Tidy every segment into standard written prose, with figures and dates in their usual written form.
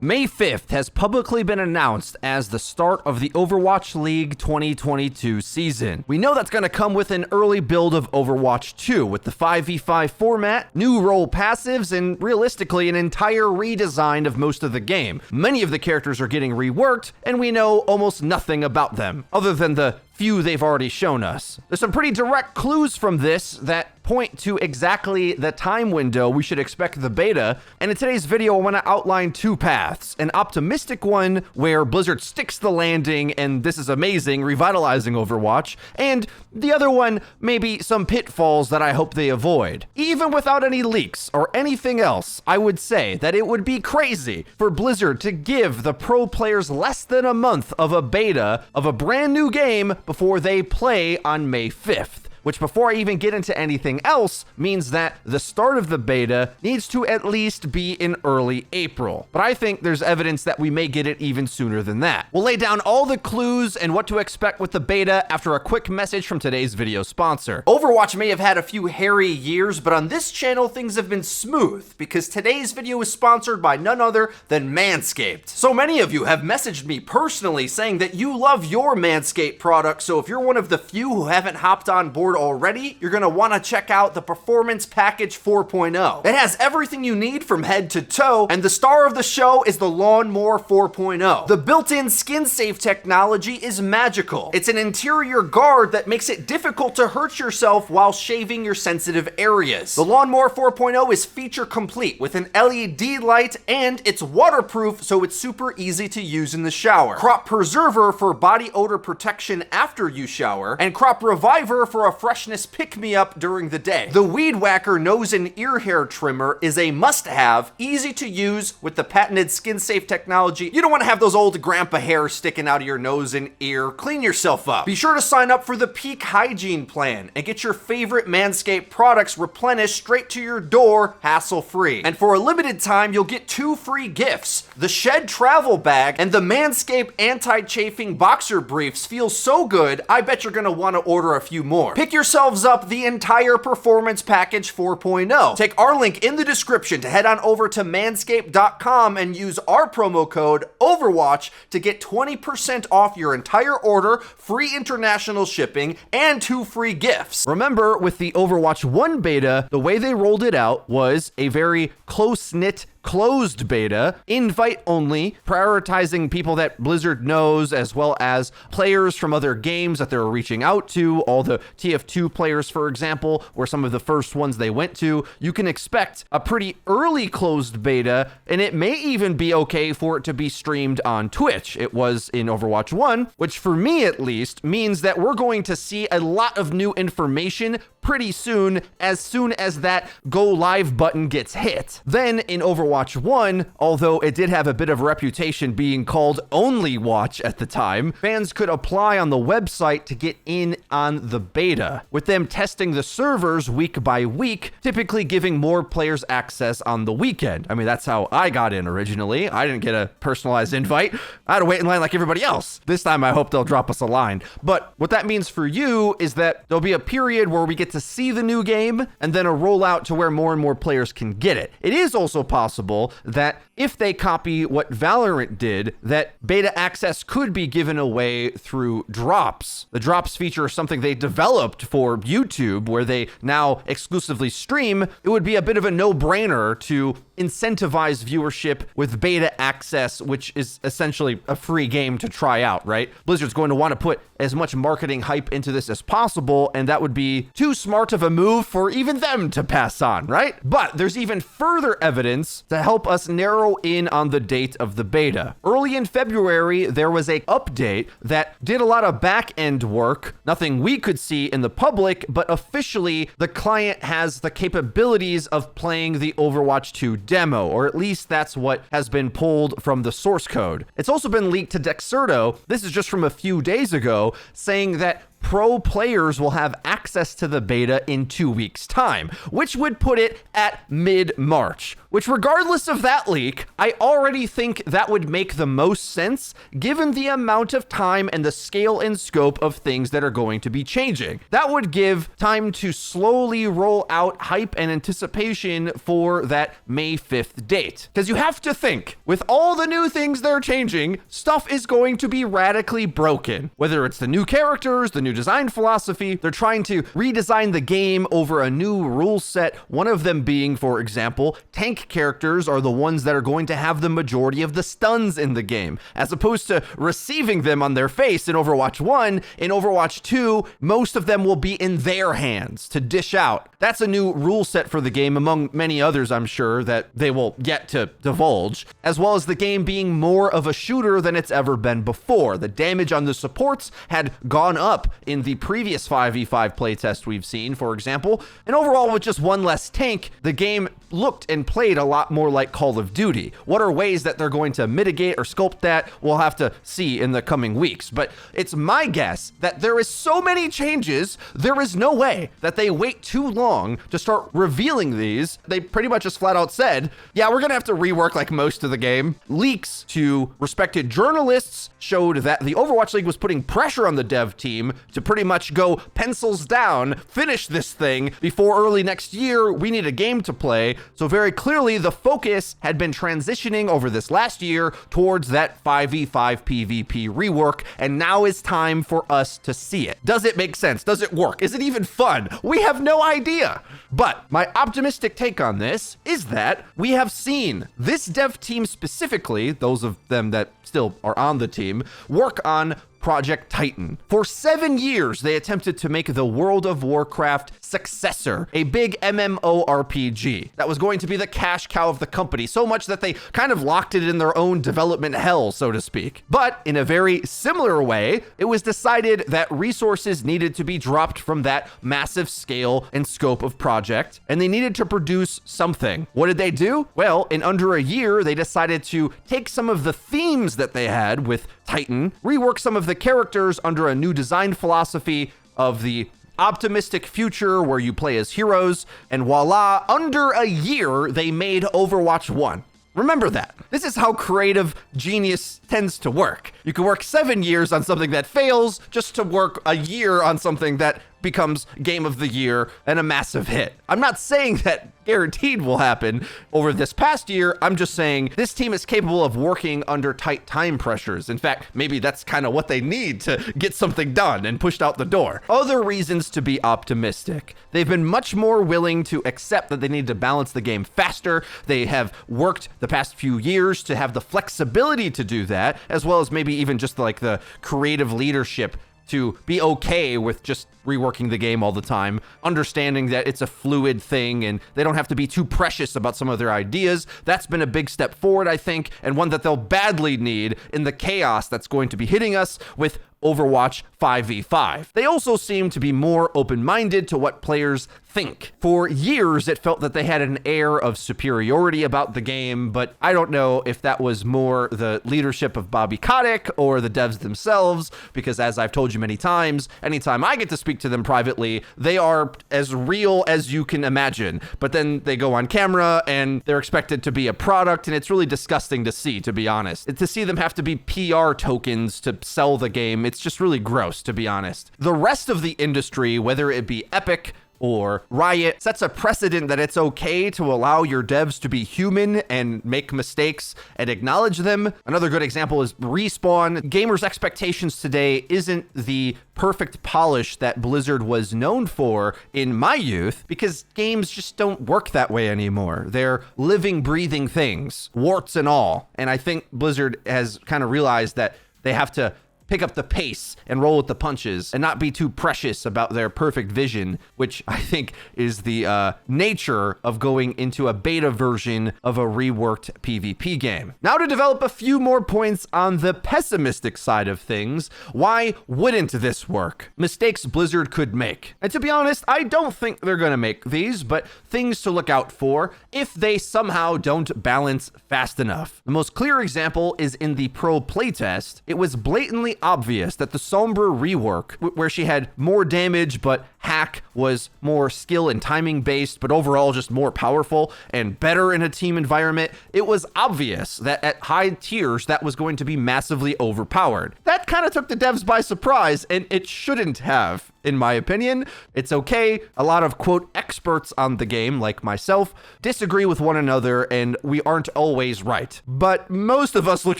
May 5th has publicly been announced as the start of the Overwatch League 2022 season. We know that's going to come with an early build of Overwatch 2 with the 5v5 format, new role passives, and realistically an entire redesign of most of the game. Many of the characters are getting reworked, and we know almost nothing about them, other than the few they've already shown us. There's some pretty direct clues from this that point to exactly the time window we should expect the beta, and in today's video I want to outline two paths. An optimistic one where Blizzard sticks the landing and this is amazing, revitalizing Overwatch, and the other one, maybe some pitfalls that I hope they avoid. Even without any leaks or anything else, I would say that it would be crazy for Blizzard to give the pro players less than a month of a beta of a brand new game before they play on May 5th. Which, before I even get into anything else, means that the start of the beta needs to at least be in early April. But I think there's evidence that we may get it even sooner than that. We'll lay down all the clues and what to expect with the beta after a quick message from today's video sponsor. Overwatch may have had a few hairy years, but on this channel things have been smooth because today's video is sponsored by none other than Manscaped. So many of you have messaged me personally saying that you love your Manscaped product, so if you're one of the few who haven't hopped on board already, you're going to want to check out the Performance Package 4.0. It has everything you need from head to toe, and the star of the show is the Lawnmower 4.0. The built-in skin-safe technology is magical. It's an interior guard that makes it difficult to hurt yourself while shaving your sensitive areas. The Lawnmower 4.0 is feature complete with an LED light, and it's waterproof, so it's super easy to use in the shower. Crop Preserver for body odor protection after you shower, and Crop Reviver for a freshness pick-me-up during the day. The Weed Whacker nose and ear hair trimmer is a must-have, easy to use with the patented skin-safe technology. You don't want to have those old grandpa hairs sticking out of your nose and ear. Clean yourself up. Be sure to sign up for the Peak Hygiene Plan and get your favorite Manscaped products replenished straight to your door, hassle-free. And for a limited time, you'll get 2 free gifts. The Shed Travel Bag and the Manscaped Anti-Chafing Boxer Briefs feel so good, I bet you're going to want to order a few more. Pick yourselves up the entire Performance Package 4.0. Take our link in the description to head on over to manscaped.com and use our promo code OVERWATCH to get 20% off your entire order, free international shipping, and 2 free gifts. Remember, with the Overwatch 1 beta, the way they rolled it out was a very close-knit closed beta, invite only, prioritizing people that Blizzard knows as well as players from other games that they're reaching out to. All the TF2 players, for example, were some of the first ones they went to. You can expect a pretty early closed beta, and it may even be okay for it to be streamed on Twitch. It was in Overwatch 1, which for me at least means that we're going to see a lot of new information pretty soon as that go live button gets hit. Then in Overwatch 1, although it did have a bit of a reputation being called Only Watch at the time, fans could apply on the website to get in on the beta, with them testing the servers week by week, typically giving more players access on the weekend. I mean, that's how I got in originally. I didn't get a personalized invite. I had to wait in line like everybody else. This time I hope they'll drop us a line. But what that means for you is that there'll be a period where we get to see the new game and then a rollout to where more and more players can get it. It is also possible that if they copy what Valorant did, that beta access could be given away through drops. The drops feature is something they developed for YouTube, where they now exclusively stream. It would be a bit of a no-brainer to incentivize viewership with beta access, which is essentially a free game to try out, right? Blizzard's going to want to put as much marketing hype into this as possible, and that would be too smart of a move for even them to pass on, right? But there's even further evidence to help us narrow in on the date of the beta. Early in February, there was an update that did a lot of back-end work, nothing we could see in the public, but officially the client has the capabilities of playing the Overwatch 2 demo, or at least that's what has been pulled from the source code. It's also been leaked to Dexerto. This is just from a few days ago, saying that pro players will have access to the beta in 2 weeks' time, which would put it at mid-March. which regardless of that leak, I already think that would make the most sense given the amount of time and the scale and scope of things that are going to be changing. That would give time to slowly roll out hype and anticipation for that May 5th date. Because you have to think, with all the new things they're changing, stuff is going to be radically broken. Whether it's the new characters, the new design philosophy, they're trying to redesign the game over a new rule set. One of them being, for example, tank characters are the ones that are going to have the majority of the stuns in the game, as opposed to receiving them on their face in Overwatch 1. In Overwatch 2, most of them will be in their hands to dish out. That's a new rule set for the game, among many others, I'm sure, that they will yet to divulge, as well as the game being more of a shooter than it's ever been before. The damage on the supports had gone up in the previous 5v5 playtest we've seen, for example, and overall with just one less tank, the game looked and played a lot more like Call of Duty. What are ways that they're going to mitigate or sculpt that? We'll have to see in the coming weeks, but it's my guess that there is so many changes, there is no way that they wait too long to start revealing these. They pretty much just flat out said, yeah, we're gonna have to rework like most of the game. Leaks to respected journalists showed that the Overwatch League was putting pressure on the dev team to pretty much go pencils down, finish this thing before early next year. We need a game to play. So very clearly the focus had been transitioning over this last year towards that 5v5 PvP rework, and now is time for us to see it. Does it make sense? Does it work? Is it even fun? We have no idea. But my optimistic take on this is that we have seen this dev team specifically, those of them that still are on the team, work on Project Titan. For 7 years, they attempted to make the World of Warcraft successor, a big MMORPG that was going to be the cash cow of the company, so much that they kind of locked it in their own development hell, so to speak. But in a very similar way, it was decided that resources needed to be dropped from that massive scale and scope of project, and they needed to produce something. What did they do? Well, in under a year, they decided to take some of the themes that they had with Titan, rework some of the characters under a new design philosophy of the optimistic future where you play as heroes, and voila, under a year, they made Overwatch 1. Remember that. This is how creative genius tends to work. You can work 7 years on something that fails just to work a year on something that becomes game of the year and a massive hit. I'm not saying that guaranteed will happen over this past year. I'm just saying this team is capable of working under tight time pressures. In fact, maybe that's kind of what they need to get something done and pushed out the door. Other reasons to be optimistic. They've been much more willing to accept that they need to balance the game faster. They have worked the past few years to have the flexibility to do that, as well as maybe even just like the creative leadership to be okay with just reworking the game all the time, understanding that it's a fluid thing and they don't have to be too precious about some of their ideas. That's been a big step forward, I think, and one that they'll badly need in the chaos that's going to be hitting us with Overwatch 5v5. They also seem to be more open-minded to what players think. For years, it felt that they had an air of superiority about the game, but I don't know if that was more the leadership of Bobby Kotick or the devs themselves, because as I've told you many times, anytime I get to speak to them privately, they are as real as you can imagine. But then they go on camera and they're expected to be a product, and it's really disgusting to see, to be honest. To see them have to be PR tokens to sell the game, it's just really gross, to be honest. The rest of the industry, whether it be Epic or Riot, sets a precedent that it's okay to allow your devs to be human and make mistakes and acknowledge them. Another good example is Respawn. Gamers' expectations today isn't the perfect polish that Blizzard was known for in my youth, because games just don't work that way anymore. They're living, breathing things, warts and all. And I think Blizzard has kind of realized that they have to pick up the pace and roll with the punches and not be too precious about their perfect vision, which I think is the nature of going into a beta version of a reworked PvP game. Now to develop a few more points on the pessimistic side of things, why wouldn't this work? Mistakes Blizzard could make. And to be honest, I don't think they're gonna make these, but things to look out for if they somehow don't balance fast enough. The most clear example is in the pro playtest. It was blatantly obvious that the Sombra rework, where she had more damage but hack was more skill and timing based, but overall just more powerful and better in a team environment, it was obvious that at high tiers that was going to be massively overpowered. That kind of took the devs by surprise, and it shouldn't have. In my opinion, it's okay. A lot of, quote, experts on the game, like myself, disagree with one another, and we aren't always right. But most of us look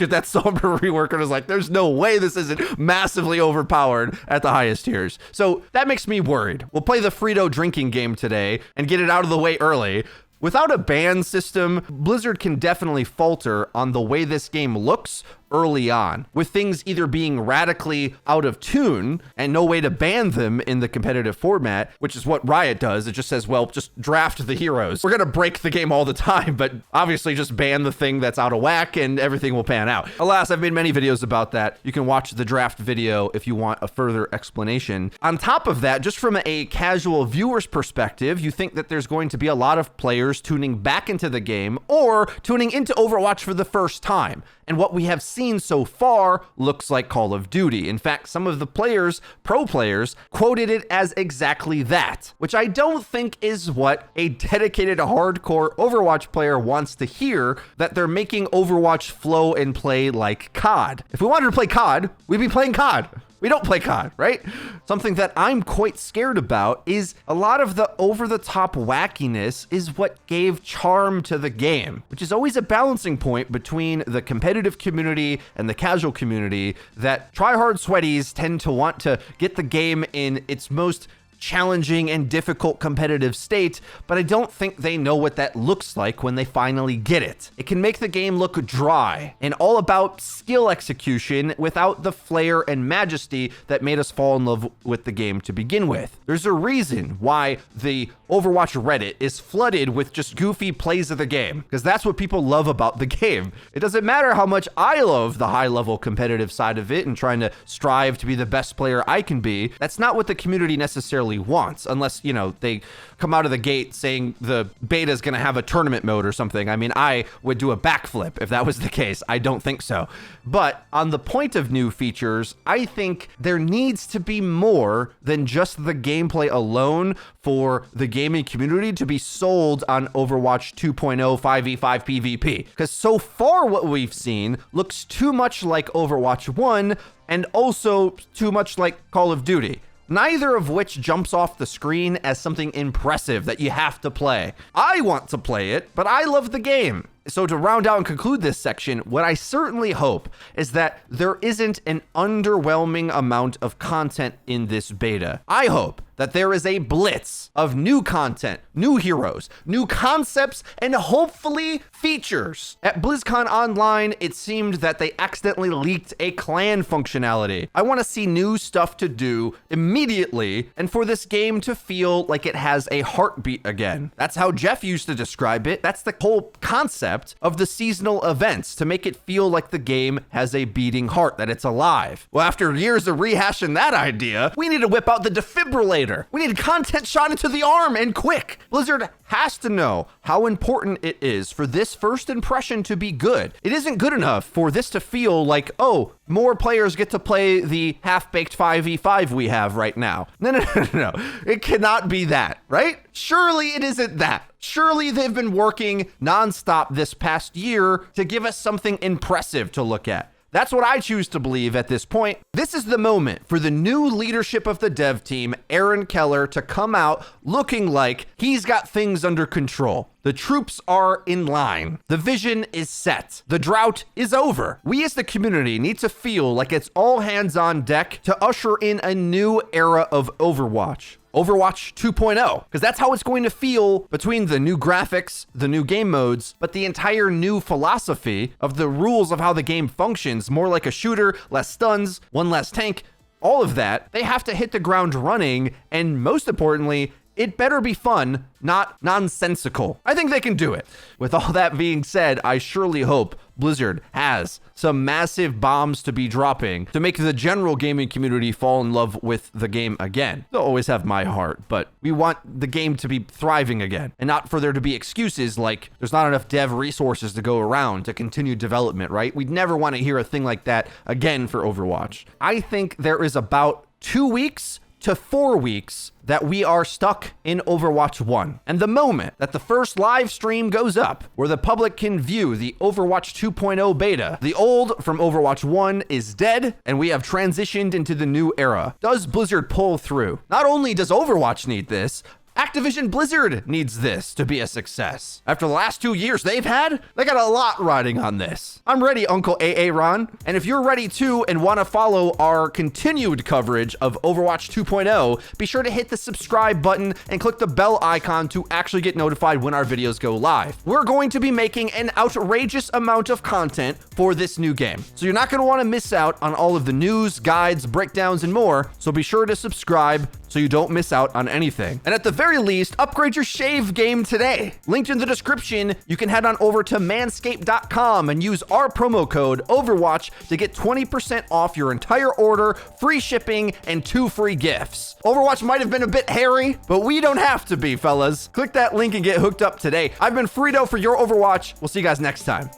at that Sombra rework and is like, there's no way this isn't massively overpowered at the highest tiers. So that makes me worried. We'll play the Frito drinking game today and get it out of the way early. Without a ban system, Blizzard can definitely falter on the way this game looks early on, with things either being radically out of tune and no way to ban them in the competitive format, which is what Riot does. It just says, well, just draft the heroes. We're going to break the game all the time, but obviously just ban the thing that's out of whack and everything will pan out. Alas, I've made many videos about that. You can watch the draft video if you want a further explanation. On top of that, just from a casual viewer's perspective, you think that there's going to be a lot of players tuning back into the game or tuning into Overwatch for the first time. And what we have seen so far looks like Call of Duty. In fact, some of the players, pro players, quoted it as exactly that, which I don't think is what a dedicated hardcore Overwatch player wants to hear, that they're making Overwatch flow and play like COD. If we wanted to play COD, we'd be playing COD. We don't play COD, right? Something that I'm quite scared about is a lot of the over-the-top wackiness is what gave charm to the game, which is always a balancing point between the competitive community and the casual community, that try-hard sweaties tend to want to get the game in its most challenging and difficult competitive state, but I don't think they know what that looks like when they finally get it. It can make the game look dry and all about skill execution without the flair and majesty that made us fall in love with the game to begin with. There's a reason why the Overwatch Reddit is flooded with just goofy plays of the game, because that's what people love about the game. It doesn't matter how much I love the high-level competitive side of it and trying to strive to be the best player I can be. That's not what the community necessarily wants, unless, you know, they come out of the gate saying the beta is going to have a tournament mode or something. I mean, I would do a backflip if that was the case. I don't think so. But on the point of new features, I think there needs to be more than just the gameplay alone for the gaming community to be sold on Overwatch 2.0 5v5 PvP. Because so far what we've seen looks too much like Overwatch 1 and also too much like Call of Duty, neither of which jumps off the screen as something impressive that you have to play. I want to play it, but I love the game. So to round out and conclude this section, what I certainly hope is that there isn't an underwhelming amount of content in this beta. I hope that there is a blitz of new content, new heroes, new concepts, and hopefully features. At BlizzCon Online, it seemed that they accidentally leaked a clan functionality. I want to see new stuff to do immediately, and for this game to feel like it has a heartbeat again. That's how Jeff used to describe it. That's the whole concept of the seasonal events, to make it feel like the game has a beating heart, that it's alive. Well, after years of rehashing that idea, we need to whip out the defibrillator. We need content shot into the arm, and quick. Blizzard has to know how important it is for this first impression to be good. It isn't good enough for this to feel like, oh, more players get to play the half-baked 5v5 we have right now. No. It cannot be that, right? Surely it isn't that. Surely they've been working nonstop this past year to give us something impressive to look at. That's what I choose to believe at this point. This is the moment for the new leadership of the dev team, Aaron Keller, to come out looking like he's got things under control. The troops are in line. The vision is set. The drought is over. We as the community need to feel like it's all hands on deck to usher in a new era of Overwatch. Overwatch 2.0, because that's how it's going to feel between the new graphics, the new game modes, but the entire new philosophy of the rules of how the game functions, more like a shooter, less stuns, one less tank, all of that. They have to hit the ground running, and most importantly, it better be fun, not nonsensical. I think they can do it. With all that being said, I surely hope Blizzard has some massive bombs to be dropping to make the general gaming community fall in love with the game again. They'll always have my heart, but we want the game to be thriving again, and not for there to be excuses like there's not enough dev resources to go around to continue development, right? We'd never want to hear a thing like that again for Overwatch. I think there is about 2 weeks to 4 weeks that we are stuck in Overwatch 1. And the moment that the first live stream goes up, where the public can view the Overwatch 2.0 beta, the old from Overwatch 1 is dead, and we have transitioned into the new era. Does Blizzard pull through? Not only does Overwatch need this, Activision Blizzard needs this to be a success. After the last 2 years they've had, they got a lot riding on this. I'm ready, Uncle Aaron. And if you're ready too and want to follow our continued coverage of Overwatch 2.0, be sure to hit the subscribe button and click the bell icon to actually get notified when our videos go live. We're going to be making an outrageous amount of content for this new game, so you're not going to want to miss out on all of the news, guides, breakdowns, and more, so be sure to subscribe so you don't miss out on anything. And at the very least, upgrade your shave game today. Linked in the description, you can head on over to manscaped.com and use our promo code OVERWATCH to get 20% off your entire order, free shipping, and 2 free gifts. Overwatch might have been a bit hairy, but we don't have to be, fellas. Click that link and get hooked up today. I've been Frito for Your Overwatch. We'll see you guys next time.